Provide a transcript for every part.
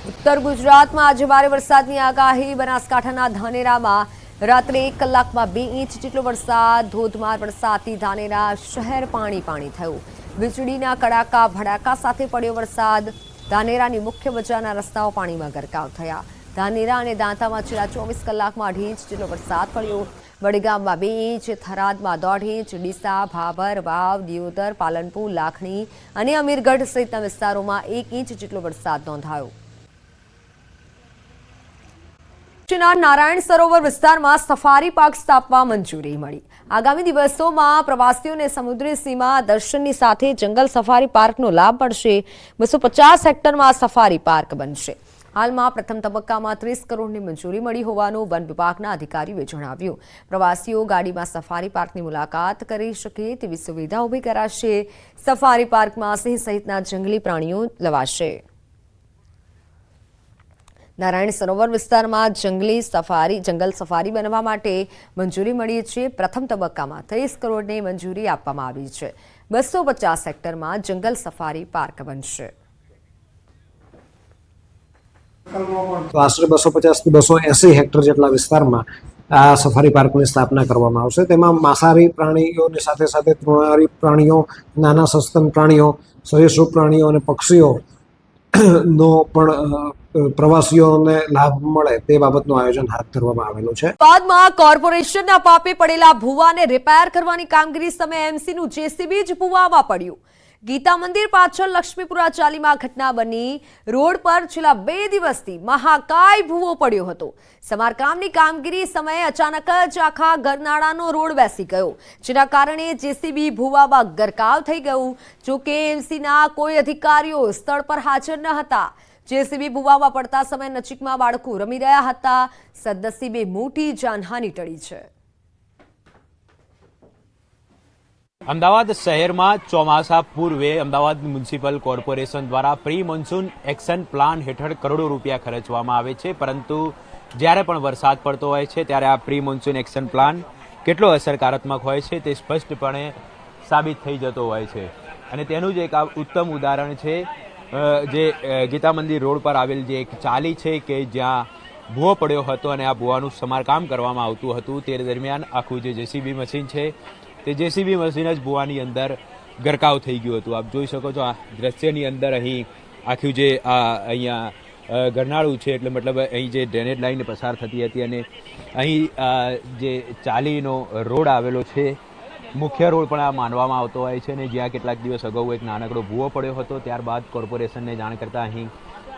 ઉત્તર ગુજરાતમાં આજે ભારે વરસાદની આગાહી। બનાસકાંઠાના ધાનેરામાં રાત્રે 1 કલાકમાં 2 ઇંચ જેટલો વરસાદ। ધોધમાર વરસાદથી ધાનેરા શહેર પાણી થયું। વીજળીના કડાકા ભડાકા સાથે પડ્યો વરસાદ। ધાનેરાની મુખ્ય બજારના રસ્તાઓ પાણીમાં ગરકાવ થયા। ધાનેરા અને દાંતામાં છેલ્લા 24 કલાકમાં 2.5 ઇંચ જેટલો વરસાદ પડ્યો। વડગામમાં 2 ઇંચ, થરાદમાં 1.5 ઇંચ, ડીસા, ભાભર, વાવ, દિયોદર, પાલનપુર, લાખણી અને અમીરગઢ સહિતના વિસ્તારોમાં 1 ઇંચ જેટલો વરસાદ નોંધાયો। નારાયણ સરોવર વિસ્તારમાં સફારી પાર્ક સ્થાપવા મંજૂરી મળી। આગામી દિવસોમાં પ્રવાસીઓને સમુદ્રી સીમા દર્શનની સાથે જંગલ સફારી પાર્કનો લાભ મળશે। 250 હેક્ટરમાં સફારી પાર્ક બનશે। હાલમાં પ્રથમ તબક્કામાં 30 કરોડની મંજૂરી મળી હોવાનું વન વિભાગના અધિકારીઓએ જણાવ્યું। પ્રવાસીઓ ગાડીમાં સફારી પાર્કની મુલાકાત કરી શકે તેવી સુવિધા ઊભી કરાશે। સફારી પાર્કમાં સિંહ સહિતના જંગલી પ્રાણીઓ લવાશે। નારાયણ સરોવર વિસ્તારમાં જંગલ સફારી બનવા માટે મંજૂરી મળી છે। પ્રથમ તબક્કામાં 30 કરોડની મંજૂરી આપવામાં આવી છે। 250 હેક્ટરમાં જંગલ સફારી પાર્ક બનશે। આશરે 250 થી 280 હેક્ટર જેટલા વિસ્તારમાં આ સફારી પાર્કની સ્થાપના કરવામાં આવશે। તેમાં માંસાહારી પ્રાણીઓની સાથે સાથે તૃણાહારી પ્રાણીઓ, નાના સસ્તન પ્રાણીઓ, સરીસૃપ પ્રાણીઓ અને પક્ષીઓ નો પણ પ્રવાસીઓને લાભ મળે તે બાબતનું આયોજન હાથ ધરવામાં આવેલું છે। બાદમાં કોર્પોરેશનના પાપે પડેલા ભૂવાને રિપેર કરવાની કામગીરી સમયે એમસીનું જેસીબી જ ભૂવામાં પડ્યું। ગીતા મંદિર પાછળ લક્ષ્મીપુરા ચાલીમાં ઘટના બની। રોડ પર છેલ્લા 2 દિવસથી મહાકાય ભૂવો પડ્યો હતો। સમારકામની કામગીરી સમયે અચાનક જ આખા ગરનાળાનો રોડ બેસી ગયો, જેના કારણે જેસીબી ભૂવામાં ગરકાવ થઈ ગયું। જોકે એમસીના કોઈ અધિકારીઓ સ્થળ પર હાજર ન હતા। જેસીબી ભૂવામાં પડતા સમયે નજીકમાં બાળકો રમી રહ્યા હતા। સદનસીબે મોટી જાનહાનિ ટળી છે। અમદાવાદ શહેરમાં ચોમાસા પૂર્વે અમદાવાદ મ્યુનિસિપલ કોર્પોરેશન દ્વારા પ્રી મોન્સૂન એક્શન પ્લાન હેઠળ કરોડો રૂપિયા ખર્ચવામાં આવે છે, પરંતુ જ્યારે પણ વરસાદ પડતો હોય છે ત્યારે આ પ્રી મોન્સૂન એક્શન પ્લાન કેટલો અસરકારાત્મક હોય છે તે સ્પષ્ટપણે સાબિત થઈ જતો હોય છે। અને તેનું જ એક ઉત્તમ ઉદાહરણ છે જે ગીતા મંદિર રોડ પર આવેલ જે એક ચાલી છે કે જ્યાં ભૂવો પડ્યો હતો અને આ ભૂવાનું સમારકામ કરવામાં આવતું હતું। તે દરમિયાન આખું જે જેસીબી મશીન છે તે જેસીબી મશીન જ ભૂવાની અંદર ગરકાવ થઈ ગયું હતું। આપ જોઈ શકો છો આ દ્રશ્યની અંદર અહીં આખું જે અહીંયા ગરનાળું છે, એટલે મતલબ અહીં જે ડ્રેનેજ લાઈન પસાર થતી હતી અને અહીં જે ચાલીનો રોડ આવેલો છે, મુખ્ય રોડ પણ આ માનવામાં આવતો હોય છે। અને જ્યાં કેટલાક દિવસ અગાઉ એક નાનકડો ભૂવો પડ્યો હતો, ત્યારબાદ કોર્પોરેશનને જાણ કરતાં અહીં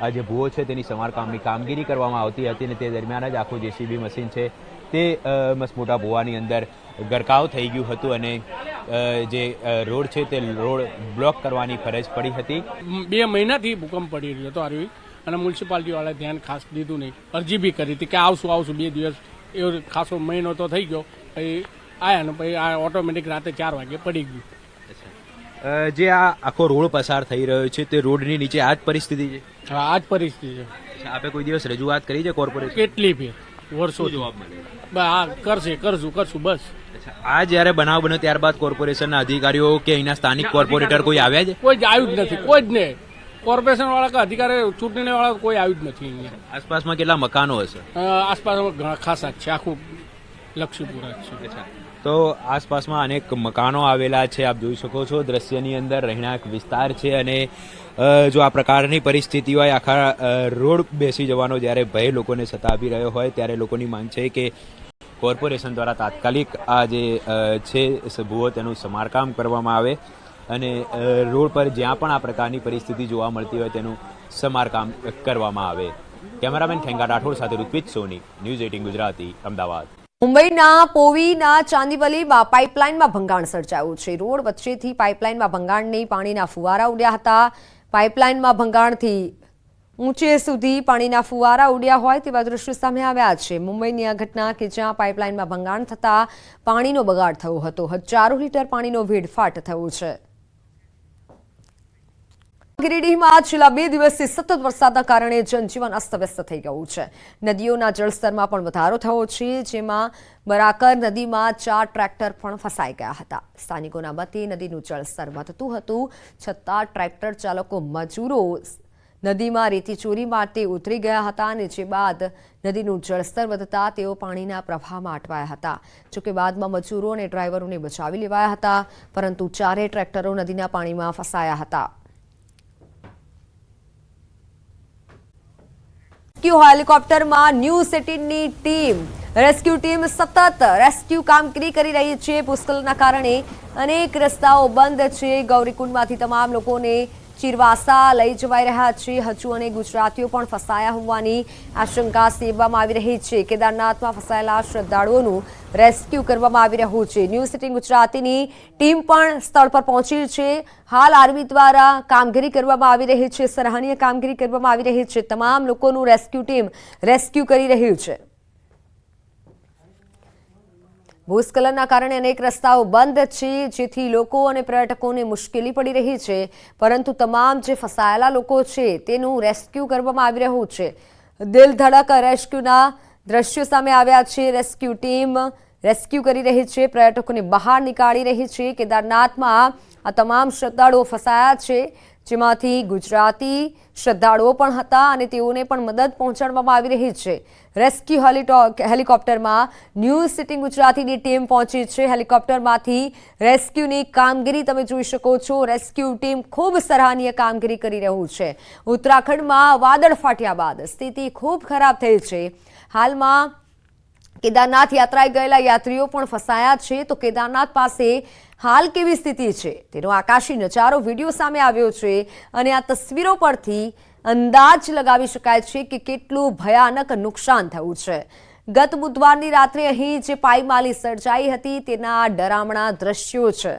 આ જે ભૂવો છે તેની સમારકામની કામગીરી કરવામાં આવતી હતી અને તે દરમિયાન જ આખું જેસીબી મશીન છે તે મસમોટા ભૂવાની અંદર ગરકાવ થઈ ગયું હતું અને જે રોડ છે તે રોડ બ્લોક કરવાની ફરજ પડી હતી। 2 મહિનાથી ભૂકંપ પડી રહ્યો હતો આરવી, અને મ્યુનિસિપાલિટીવાળાએ ધ્યાન ખાસ દીધું નહીં। અરજી બી કરી હતી કે આવશું 2 દિવસ, એવો ખાસો મહિનો તો થઈ ગયો। પછી આવ્યા ને પછી આ ઓટોમેટિક રાતે 4 વાગે પડી ગયું। જે આ આખો રોડ પસાર થઈ રહ્યો છે તે રોડની નીચે આ જ પરિસ્થિતિ છે? હા, આ જ પરિસ્થિતિ છે। આપે કોઈ દિવસ રજૂઆત કરી છે કોર્પોરેશન? કેટલી ફેર, વર્ષો જવાબ મળે। હા, કરશું બસ। આ જ્યારે બનાવ બન્યો ત્યારબાદ કોર્પોરેશનના અધિકારીઓ કે અહીંના સ્થાનિક કોર્પોરેટર કોઈ આવ્યા છે? કોઈ જ આવ્યું જ નથી, કોઈ જ નહીં। કોર્પોરેશન વાળા કે અધિકારી, ચૂંટણી વાળા કોઈ આવ્યું જ નથી અહીંયા। આસપાસમાં કેટલા મકાનો હશે? આસપાસમાં ઘણા ખાસા જ છે, આખું લક્ષ્મીપુરા જ છે। તો આસપાસમાં અનેક મકાનો આવેલા છે। આપ જોઈ શકો છો દ્રશ્યની અંદર રહેણાંક વિસ્તાર છે અને જો આ પ્રકારની પરિસ્થિતિ હોય, આખા રોડ બેસી જવાનો જ્યારે ભય લોકોને સતાવી રહ્યો હોય, ત્યારે લોકોની માંગ છે કે કોર્પોરેશન દ્વારા તાત્કાલિક આ જે છે ભૂવો તેનું સમારકામ કરવામાં આવે અને રોડ પર જ્યાં પણ આ પ્રકારની પરિસ્થિતિ જોવા મળતી હોય તેનું સમારકામ કરવામાં આવે। કેમેરામેન ખેંગા રાઠોડ સાથે ઋત્વિજ સોની, ન્યૂઝ 18 ગુજરાતી, અમદાવાદ। મુંબઈના પોવીના ચાંદીવલીમાં પાઇપલાઇનમાં ભંગાણ સર્જાયું છે। રોડ વચ્ચેથી પાઇપલાઇનમાં ભંગાણની પાણીના ફુવારા ઉડ્યા હતા। પાઇપલાઇનમાં ભંગાણથી ઊંચે સુધી પાણીના ફુવારા ઉડ્યા હોય તેવા દ્રશ્યો સામે આવ્યા છે। મુંબઈની આ ઘટના કે જ્યાં પાઇપલાઇનમાં ભંગાણ થતા પાણીનો બગાડ થયો હતો। હજારો લીટર પાણીનો વેડફાટ થયો છે। ગિરિડીહમાં છેલ્લા 2 દિવસથી સતત વરસાદના કારણે જનજીવન અસ્તવ્યસ્ત થઈ ગયું છે। નદીઓના જળસ્તરમાં પણ વધારો થયો છે, જેમાં બરાકર નદીમાં 4 ટ્રેક્ટર પણ ફસાઈ ગયા હતા। સ્થાનિકોના મતે નદીનું જળસ્તર વધતું હતું, છતાં ટ્રેક્ટર ચાલકો મજૂરો નદીમાં રેતી ચોરી માટે ઉતરી ગયા હતા અને જે બાદ નદીનું જળસ્તર વધતા તેઓ પાણીના પ્રવાહમાં અટવાયા હતા. જોકે બાદમાં મજૂરો અને ડ્રાઈવરોને બચાવી લેવાયા હતા, પરંતુ 4 ટ્રેક્ટરો નદીના પાણીમાં ફસાયા હતા. રેસ્ક્યુ હેલિકોપ્ટરમાં ન્યૂઝ 18ની ટીમ રેસ્ક્યુ ટીમ સતત રેસ્ક્યુ કામગીરી કરી રહી છે. ભૂસ્ખલનના કારણે અનેક રસ્તાઓ બંધ છે. ગૌરીકુંડમાંથી તમામ લોકોને ચીરવાસા લઈ જવાઈ રહ્યા છે. હજુ અનેક ગુજરાતીઓ પણ ફસાયા હોવાની આશંકા સેવવામાં આવી રહી છે. કેદારનાથમાં ફસાયેલા શ્રદ્ધાળુઓનું રેસ્ક્યુ કરવામાં આવી રહ્યું છે. ન્યૂઝ 18 ગુજરાતીની ટીમ પણ સ્થળ પર પહોંચી છે. હાલ આર્મી દ્વારા કામગીરી કરવામાં આવી રહી છે. સરાહનીય કામગીરી કરવામાં આવી રહી છે. તમામ લોકોનું રેસ્ક્યુ ટીમ રેસ્ક્યુ કરી રહ્યું છે. ભૂસ્ખલનના કારણે અનેક રસ્તાઓ બંધ છે, જેથી લોકો અને પર્યટકોને મુશ્કેલી પડી રહી છે, પરંતુ તમામ જે ફસાયેલા લોકો છે તેનું રેસ્ક્યુ કરવામાં આવી રહ્યું છે. દિલ ધડક રેસ્ક્યુના દ્રશ્યો સામે આવ્યા છે. રેસ્ક્યુ ટીમ રેસ્ક્યુ કરી રહી છે, પર્યટકોને બહાર નીકાળી રહી છે. કેદારનાથમાં આ તમામ શ્રદ્ધાળુઓ ફસાયા છે, જેમાંથી ગુજરાતી શ્રદ્ધાળુઓ પણ હતા અને તેઓને પણ મદદ પહોંચાડવામાં આવી રહી છે. રેસ્ક્યુ હેલિકોપ્ટરમાં ન્યૂઝ 18 ગુજરાતીની ટીમ પહોંચી છે. હેલિકોપ્ટરમાંથી રેસ્ક્યુની કામગીરી તમે જોઈ શકો છો. રેસ્ક્યુ ટીમ ખૂબ સરાહનીય કામગીરી કરી રહ્યું છે. ઉત્તરાખંડમાં વાદળ ફાટ્યા બાદ સ્થિતિ ખૂબ ખરાબ થઈ છે. હાલમાં કેદારનાથ યાત્રાએ ગયેલા યાત્રીઓ પણ ફસાયા છે. તો કેદારનાથ પાસે હાલ કેવી સ્થિતિ છે તેનો આકાશી નજારો વિડીયો સામે આવ્યો છે અને આ તસવીરો પરથી અંદાજ લગાવી શકાય છે કે કેટલું ભયાનક નુકસાન થયું છે. ગત બુધવારની રાત્રે અહીં જે પાયમાલી સર્જાઈ હતી તેના ડરામણા દ્રશ્યો છે.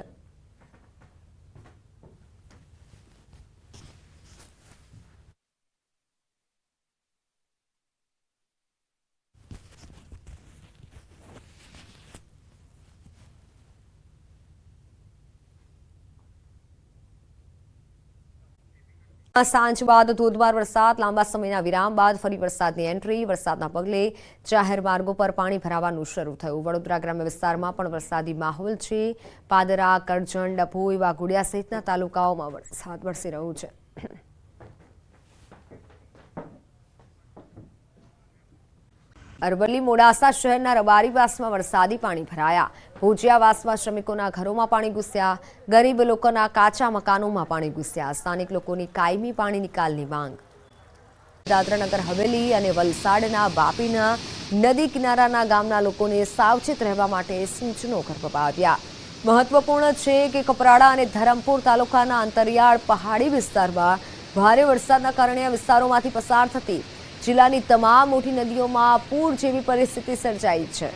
સાંજ બાદ ધોધમાર વરસાદ, લાંબા સમયના વિરામ બાદ ફરી વરસાદની એન્ટ્રી. વરસાદના પગલે જાહેર માર્ગો પર પાણી ભરાવાનું શરૂ થયું. વડોદરા ગ્રામ્ય વિસ્તારમાં પણ વરસાદી માહોલ છે. પાદરા, કરજણ, ડભોઈ, વાઘોડિયા સહિતના તાલુકાઓમાં વરસાદ વરસી રહ્યો છે. અરવલ્લી મોડાસા શહેરના રબારીવાસમાં વરસાદી પાણી ભરાયા. ભુજિયાવાસમાં શ્રમિકોના ઘરોમાં પાણી ઘૂસ્યા. ગરીબ લોકોના કાચા મકાનોમાં પાણી ઘૂસ્યા. સ્થાનિક લોકોની કાયમી પાણી નિકાલની માંગ. દાદરાનગર હવેલી અને વલસાડના વાપીના નદી કિનારાના ગામના લોકોને સાવચેત રહેવા માટે સૂચનો કરવામાં આવ્યા. મહત્વપૂર્ણ છે કે કપરાડા અને ધરમપુર તાલુકાના અંતરિયાળ પહાડી વિસ્તારમાં ભારે વરસાદના કારણે આ વિસ્તારોમાંથી પસાર થતી જિલ્લાની તમામ મોટી નદીઓમાં પૂર જેવી પરિસ્થિતિ સર્જાઈ છે.